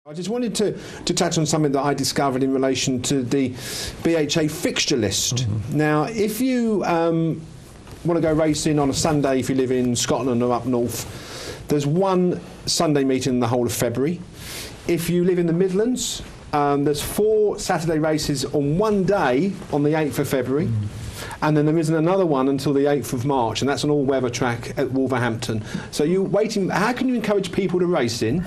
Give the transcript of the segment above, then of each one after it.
I just wanted to touch on something that I discovered in relation to the BHA fixture list. Mm-hmm. Now, if you want to go racing on a Sunday, if you live in Scotland or up north, there's one Sunday meeting in the whole of February. If you live in the Midlands, there's 4 Saturday races on one day on the 8th of February. Mm-hmm. And then there isn't another one until the 8th of March, and that's an all-weather track at Wolverhampton. So you're waiting. How can you encourage people to race in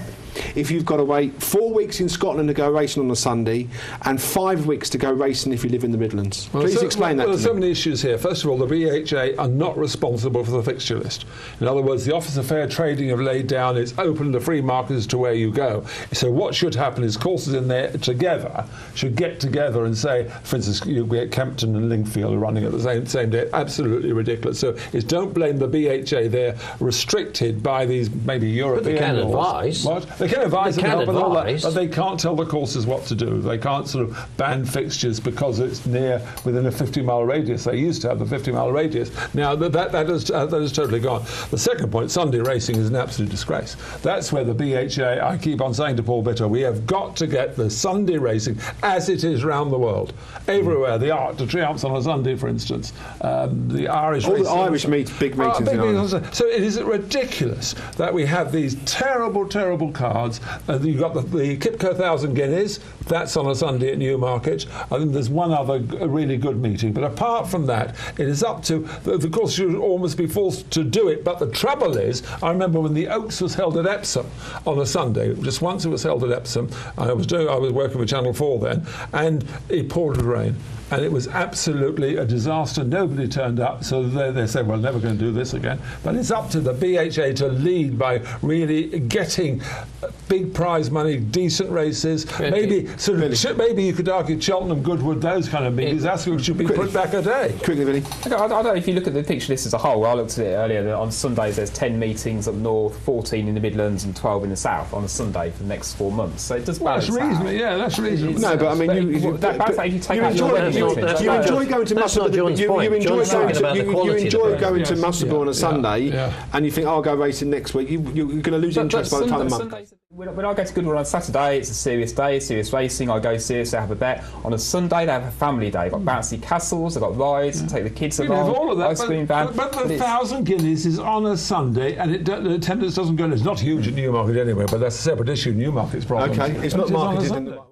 if you've got to wait 4 weeks in Scotland to go racing on a Sunday and 5 weeks to go racing if you live in the Midlands? Please explain that to me. There's so many issues here. First of all, the BHA are not responsible for the fixture list. In other words, the Office of Fair Trading have laid down, it's open to free market as to where you go. So what should happen is courses in there together should get together and say, for instance, you get Kempton and Lingfield running at the same day. Absolutely ridiculous. So it's don't blame the BHA. They're restricted by these maybe European But they can laws. advise. What? They can advise, but they can't tell the courses what to do. They can't sort of ban fixtures because it's within a 50-mile radius. They used to have the 50-mile radius. Now that is totally gone. The second point, Sunday racing is an absolute disgrace. That's where the BHA, I keep on saying to Paul Bitter, we have got to get the Sunday racing as it is around the world. Everywhere, the Arc de Triomphe on a Sunday, for instance, the Irish all racing. The Irish big meetings in Ireland. So it is ridiculous that we have these terrible cards. You've got the Kipco 1,000 Guineas, that's on a Sunday at Newmarket. I think there's one other really good meeting, but apart from that, it is up to, of course, you would almost be forced to do it, but the trouble is, I remember when the Oaks was held at Epsom on a Sunday, just once it was held at Epsom, I was working with Channel 4 then, and it poured with rain. And it was absolutely a disaster. Nobody turned up, so they said, well, never going to do this again. But it's up to the BHA to lead by really getting big prize money, decent races. Maybe you could argue Cheltenham, Goodwood, those kind of meetings. That's what should be put back a day. Quickly, Vinny. I don't know if you look at the fixture list as a whole. I looked at it earlier. That on Sundays there's 10 meetings up north, 14 in the Midlands, and 12 in the south on a Sunday for the next 4 months. So it does balance out. That's reasonable. Yeah, that's reasonable. No, but I mean, you enjoy going to Musselburgh. You enjoy going to Musselburgh on a Sunday, and you think, I'll go racing next week. You're going to lose interest by the time of the month. When I go to Goodwood on Saturday, it's a serious day, serious racing. I go serious, I have a bet. On a Sunday, they have a family day. They've got bouncy castles, they've got rides, take the kids along, have all of that, ice cream van. But the 1,000 Guineas is on a Sunday, and the attendance doesn't go. It's not huge at Newmarket anyway, but that's a separate issue. Newmarket's problem. Okay, it's not marketed in the